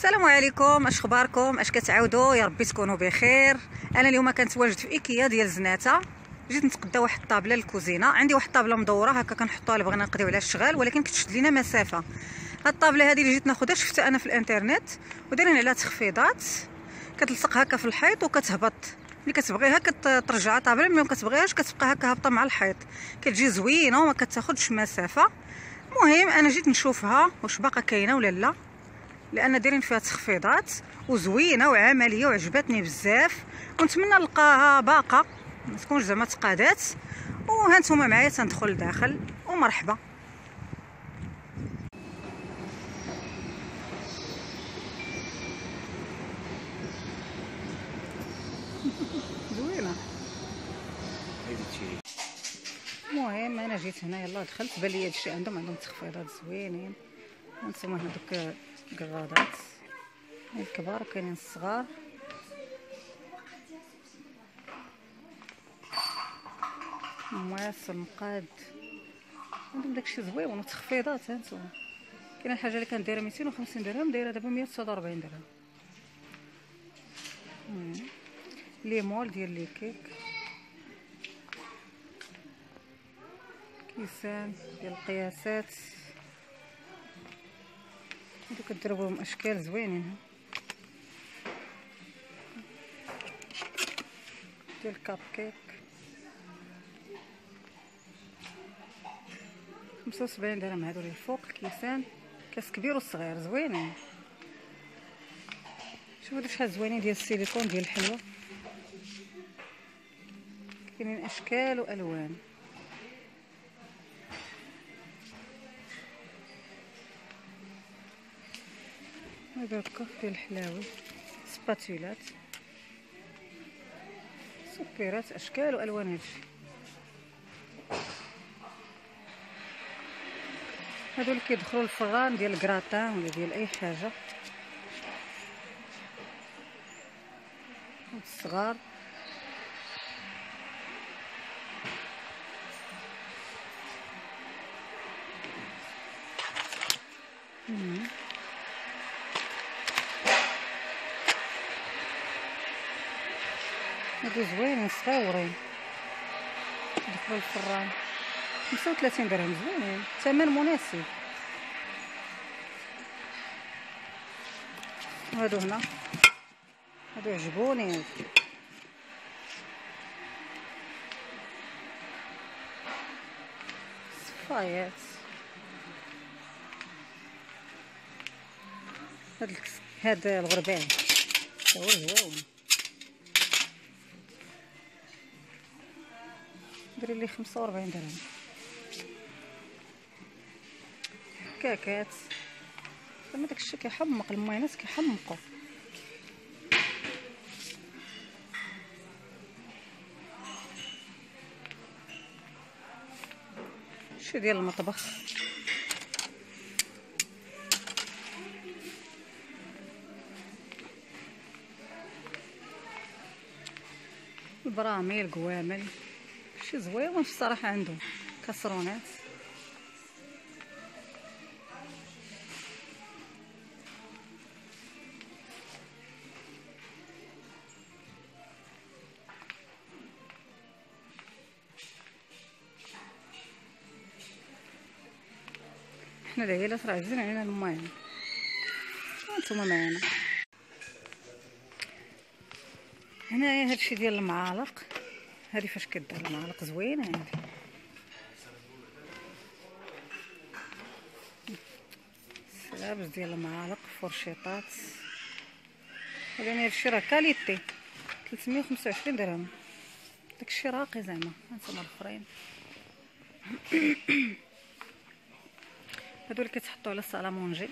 السلام عليكم، اش اخباركم؟ اش كتعاودوا؟ يا ربي تكونوا بخير. انا اليوم كنتواجد في ايكيا ديال زناتة. جيت نتقدا واحد الطابله للكوزينه. عندي واحد الطابله مدوره هكا كنحطوها اللي بغينا نقضيو عليها الشغال، ولكن كتشد لينا مسافه. هاد الطابله هذه اللي جيت ناخذها شفتها انا في الانترنت ودايرين عليها تخفيضات. كتلصق هكا في الحيط وكتهبط، ملي كتبغيها كترجعها طابله، ملي ما كتبغيهاش كتبقى هكا هابطه مع الحيط. كتجي زوينه وما كتاخذش مسافه. المهم انا جيت نشوفها واش باقا كاينه ولا لا، لان دايرين فيها تخفيضات وزوينه وعمليه وعجبتني بزاف، ونتمنى نلقاها باقه ما تكونش زعما تقادات. وها نتوما معايا تندخل لداخل ومرحبا. زوينه. المهم انا جيت هنا يلا دخلت، بان لي هادشي عندهم تخفيضات زوينين. هانتوما هادوك الكراضات الكبار وكاينين الصغار. مواس المقاد عندهم داكشي زوين وتخفيضات. هانتوما كاين الحاجه اللي كانت دايره 250 درهم دايره دابا 149 درهم. ليمول ديال لي كيك، كيسان ديال القياسات، هادو كديروا اشكال زوينين ديال الكاب كيك 75 درهم. هادو اللي الفوق الكيسان، كاس كبير وصغير زوينين. شوفوا هادو شحال زوينين ديال السيليكون ديال الحلوى، كاينين اشكال والوان. هذا الكف ديال الحلاوي، سباتولات، سكيرات، اشكال والوان. هادشي هادو اللي كيدخلوا الفران ديال الكراتان ولا ديال اي حاجه. هاد الصغار هادو زوينين صغيورين يدخلوا الفران 35 درهم. زوينين، ثمن مناسب. هادو هنا هادو عجبوني. صفايات، هاد الغربان هو زوين، ديري لي 45 درهم. كاكات زعما داكشي كيحمق، المايناس كيحمقو. شي ديال المطبخ، البراميل، القوامل، شي زويون الصراحه. عندهم كاسرونات، حنا العيالات راه عزيزين علينا. المهم هانتوما معانا هنايا هادشي ديال المعالق. هادي فاش كدار المعالق زوينه. هادي سلابس ديال المعالق، فرشيطات. هادي هادشي راه كاليتي 325 درهم. داكشي راقي زعما. هانتوما الاخرين هادو اللي كتحطوا على الصالامونجي،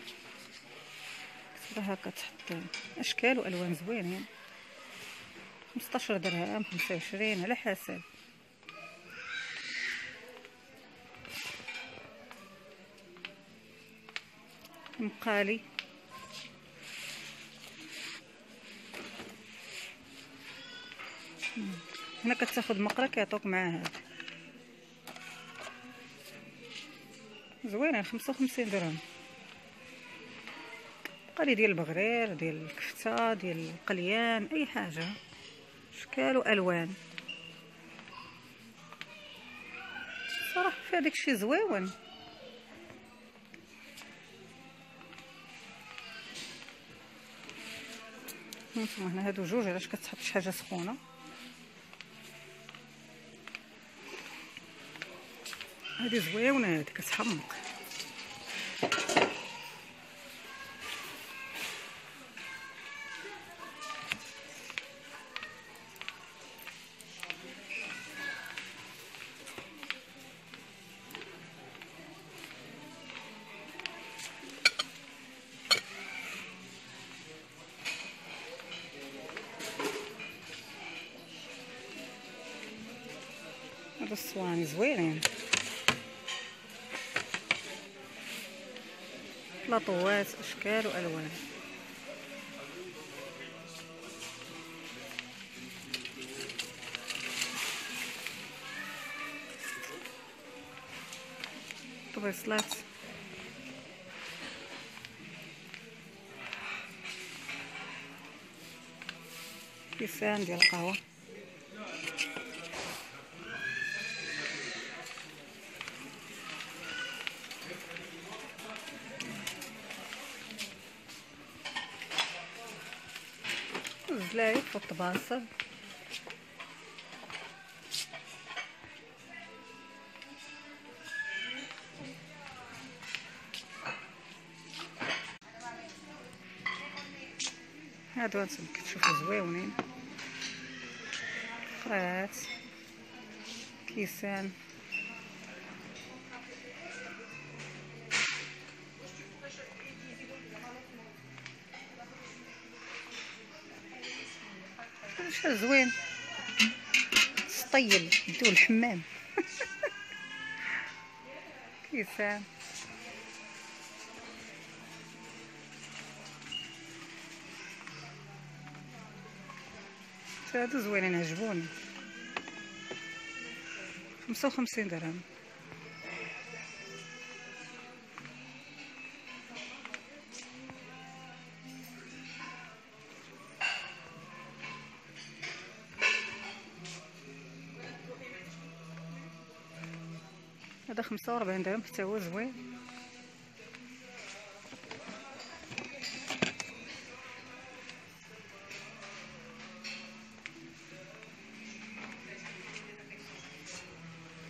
كتبدا هكا تحط اشكال والوان زوينين. 15 درهم 25 على حسب. مقالي هنا كتاخد مقرا كيعطوك معاه. هذا زوينه 55 درهم. قالي ديال البغرير، ديال الكفته، ديال القليان، اي حاجه، اشكال والوان. صراحه فيها داكشي زويون. هانتوما هنا هادو جوج، علاش كتحط شي حاجه سخونه. هادي زويونه، هادي كتحمق. هادو الصواني زوينين، بلاطوات اشكال والوان. طبيصلات، كيسان ديال القهوه. الزلايق والطباصل. هادو هانتوما كتشوفو زويونين، قرات، كيسان. شحال زوين، سطيل نديو الحمام. كيسان. هادو زوينين عجبوني، 55 درهم. هذا 45 درهم حتى هو زوين.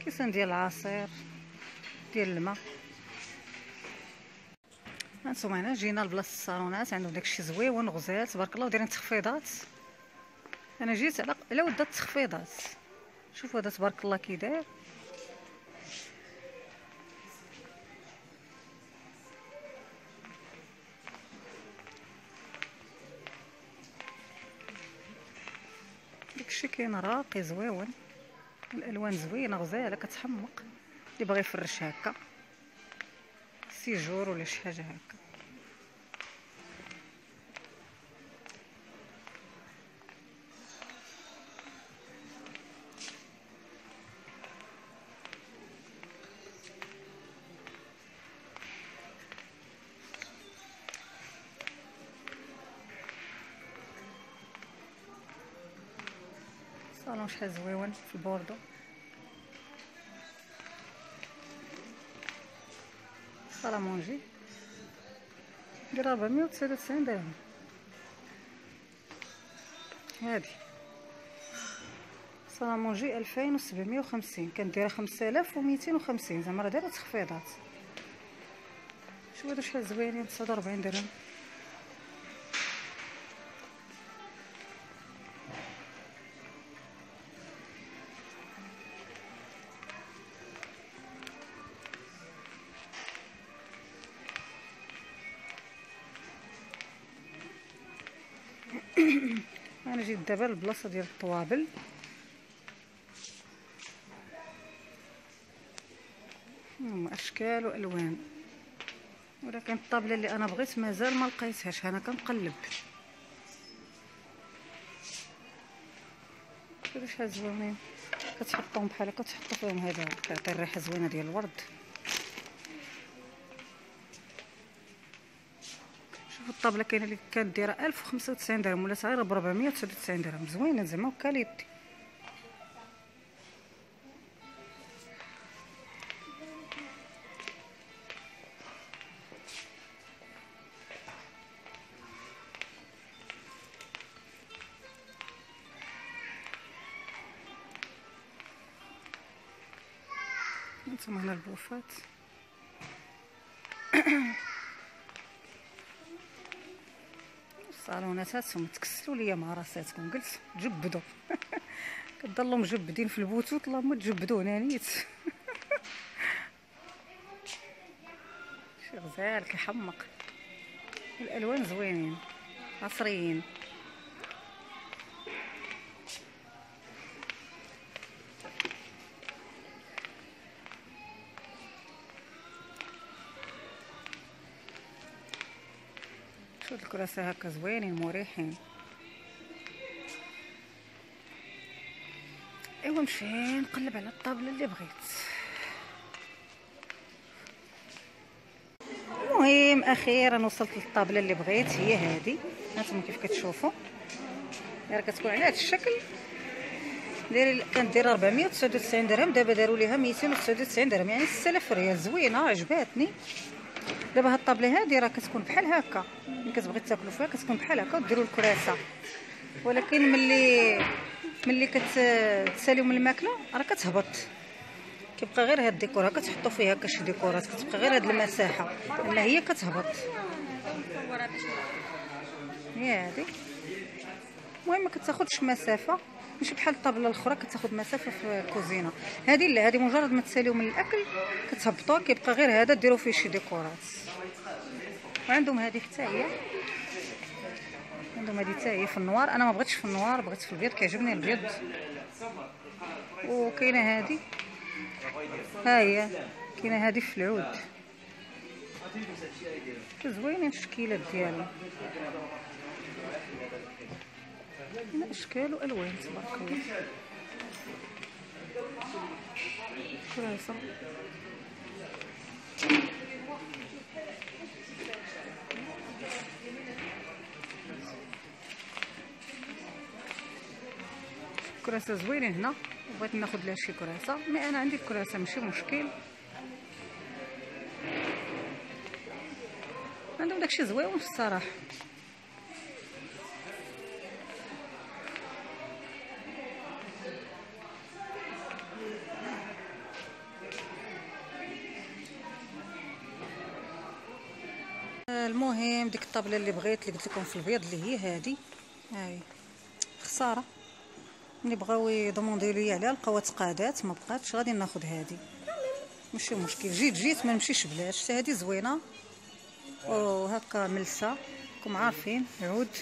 كيسان ديال العصير، ديال الماء. هانتوما هنا جينا لبلاصه الصالونات، عندهم داكشي زويون غزال تبارك الله، ودايرين تخفيضات. انا جيت على ود التخفيضات. شوفوا هذا تبارك الله كي داير. داكشي كاين راقي زويون، الالوان زوينه غزاله كتحمق. اللي بغى يفرش هكا سيجور ولا شي حاجه هكا. صالون شحال زويون في البوردو. سالامونجي ديال 499 درهم. هادي سالامونجي 2750، كانت دايره 5250، زعما راه دايره تخفيضات. شوف هادو شحال زوينين، 49 درهم. انا جيت دابا للبلاصه ديال الطوابل. اشكال والوان، ولكن الطابله اللي انا بغيت مازال ما لقيتهاش. انا كنقلب. شوفوا شحال زوينين، كتحطهم بحال هكا، تحطوا فيهم هذا كيعطي الريحه زوينه ديال الورد. شوفوا الطابله كاينه اللي كانت دايره 1095 درهم ولا صغيره ب 499 درهم. زوينه زعما وكاليتي. هانتوما هنا البوفات. الصالونات هاتهم تكسلوا ليا مع راساتكم، قلت تجبدوا كتضلوا مجبدين في البوتوت، اللهم تجبدوا هنا نيت شي غزال كيحمق. الالوان زوينين عصريين. شوف الكراسة هكا زوينين مريحين. ايوا نمشي نقلب على الطابله اللي بغيت. المهم اخيرا وصلت للطابله اللي بغيت، هي هذه. هانتوما كيف كتشوفوا راه كتكون على هذا الشكل. كانت دايره 499 درهم، دابا داروا ليها 299 درهم، يعني 6000 ريال. زوينه عجباتني. دابا هاد الطابله هادي راه كتكون بحال هكا، ملي كتبغي تاكلوا فيها كتكون بحال هكا وديروا الكراسه، ولكن ملي كتساليو من الماكله راه كتهبط، كيبقى غير هاد الديكور هكا تحطوا فيها هكا شي ديكورات، كتبقى غير هاد المساحه، اما هي كتهبط. هي هادي. المهم ما كتاخذش مسافه، ماشي بحال الطابله الاخرى كتاخذ مسافه في الكوزينه. هذه لا، هذه مجرد ما تساليو من الاكل كتهبطوا، كيبقى غير هذا ديروا فيه شي ديكورات. وعندهم هذه حتى هي، عندهم هذه حتى هي في النوار. انا ما بغيتش في النوار، بغيت في البيض، كيعجبني البيض. وكاينه هذه، ها هي كاينه هذه في العود. زوينين التشكيلات ديالهم، هنا اشكال والوان تبارك الله. كراسه كراسه زوينين هنا، بغيت ناخذ لها شي كراسه، مي انا عندي الكراسه ماشي مشكل. عندهم داكشي زويون الصراحه. المهم ديك الطابله اللي بغيت، اللي قلت لكم في البيض، اللي هي هذه. هاي خساره ملي بغاو يضمونديو ليا عليها لقاوها تقادات، ما بقاتش، غادي ناخذ هذه ماشي مشكل. جيت ما نمشيش بلاش. حتى هذه زوينه وهكا ملسه، راكم عارفين عود،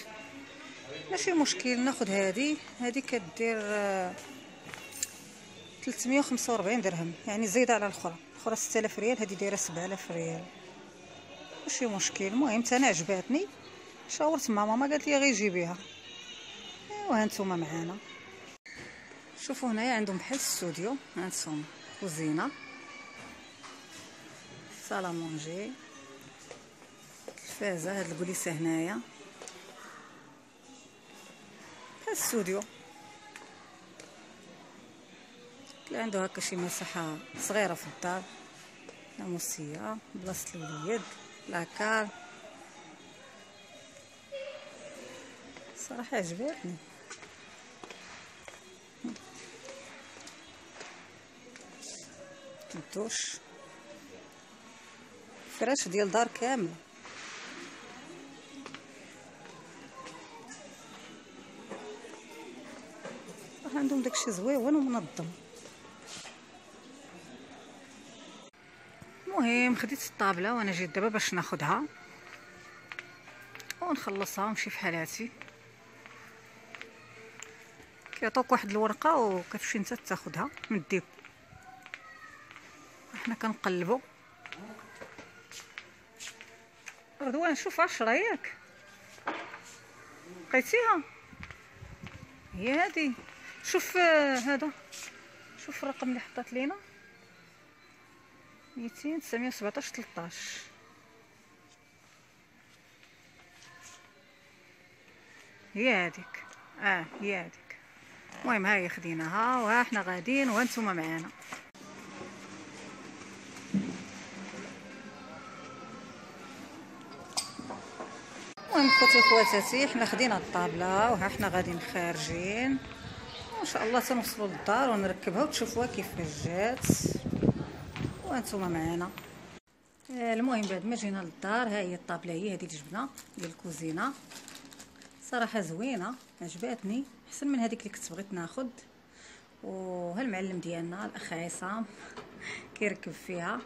ماشي مشكل ناخذ هذه. هذه كدير 345 درهم، يعني زايده على الاخرى. الاخرى 6000 ريال، هذه دايره 7000 ريال، ماشي مشكل. المهم انا عجباتني، شاورت مع ماما قالت لي غير جيبيها. ايوا هانتوما معانا. شوفوا هنايا عندهم بحال الاستوديو، هانتوما كوزينه، سالامونجي، التلفازه، هاد الكوليسه هنايا بحال الاستوديو. لا عنده هكا شي مساحه صغيره في الدار، ناموسيه، بلاصه الوليد، لاكار. صراحه عجبتني. الدوش، فراش ديال دار كامله. عندهم داكشي زويون ومنظم. المهم خديت الطابله وانا جيت دابا باش ناخذها ونخلصها ونمشي في حالاتي. كيعطوك واحد الورقه وكتمشي انت تاخذها من الديبو. حنا كنقلبوا. رضوان شوف 10 ياك لقيتيها، هي هذه. شوف هذا، شوف الرقم اللي حطات لينا 200 917 13. هي هذيك. هي هذيك. المهم هاهي خديناها وها حنا غاديين وهانتوما معانا. المهم خوتي وخواتاتي حنا خدينا الطابله وها حنا غاديين خارجين وان شاء الله تنوصلوا للدار ونركبها وتشوفوها كيفاش جات وانتوما معانا. المهم بعد ما جينا للدار ها هي الطابله هي هذه اللي جبنا ديال الكوزينه، صراحه زوينه عجباتني احسن من هذيك اللي كنت بغيت ناخذ. وها المعلم ديالنا الاخ عصام كيركب فيها.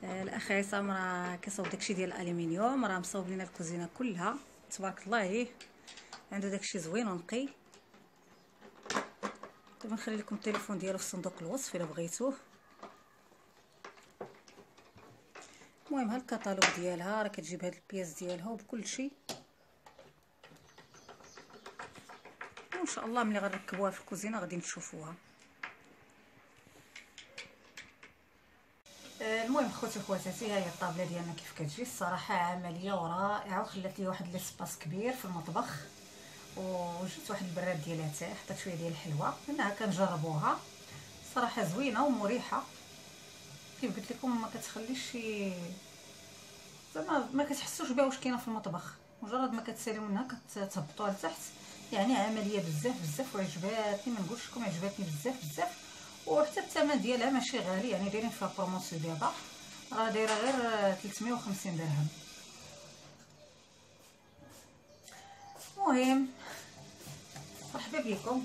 الاخ عصام راه كيصاوب داكشي ديال الالومنيوم، راه مصاوب لنا الكوزينه كلها تبارك الله عليه، عنده داكشي زوين ونقي. دابا نخلي لكم التليفون ديالو في صندوق الوصف الا بغيتوه. المهم ها الكتالوج ديالها راه كتجيب هاد البياس ديالها وبكل شيء، وان شاء الله ملي غنركبوها في الكوزينه غادي تشوفوها. المهم خوتي وخواتاتي ها هي الطابله ديالنا كيف كتجي، الصراحه عمليه ورائعه وخلات لي واحد ليسباس كبير في المطبخ، وجبت واحد البراد ديالها حتى حطيت شويه ديال الحلوه منها كنجربوها، صراحه زوينه ومريحه كيف قلت لكم، ما كتخليش شي زعما ما كتحسوش بها واش كاينه في المطبخ، مجرد ما كتساليو منها كتهبطوها لتحت. يعني عمليه بزاف بزاف وعجباتني، ما نقولش لكم عجباتني بزاف بزاف. وحتى الثمن ديالها ماشي غالي، يعني دايرين فيها بروموسيون دابا راه دايره غير 350 درهم. المهم مرحبا بكم،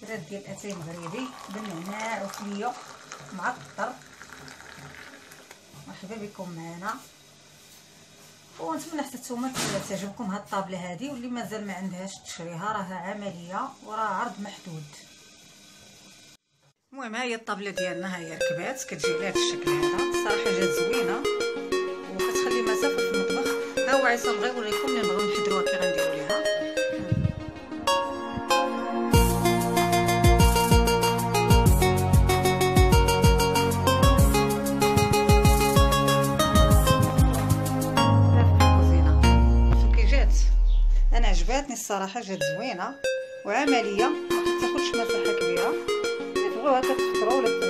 براد ديال الاتاي مغربي بالنعناع وفليو معطر، مرحبا بكم معنا. ونتمنى حتى نتوما تعجبكم هاد الطابله هادي، واللي مازال ما عندهاش تشريها راه عمليه وراه عرض محدود. المهم ها هي الطابله ديالنا، ها هي ركبات كتجي على هذا الشكل هذا، الصراحه جات زوينه وكتخلي مسافه في المطبخ. ها هو عصام غيوريكم ملي نبغيو نحضروها كي غنديروا ليها. انا عجباتني الصراحه، جات زوينه وعمليه ما كتاخذش مساحه كبيره، اللي تبغيوها كتخضروا ولا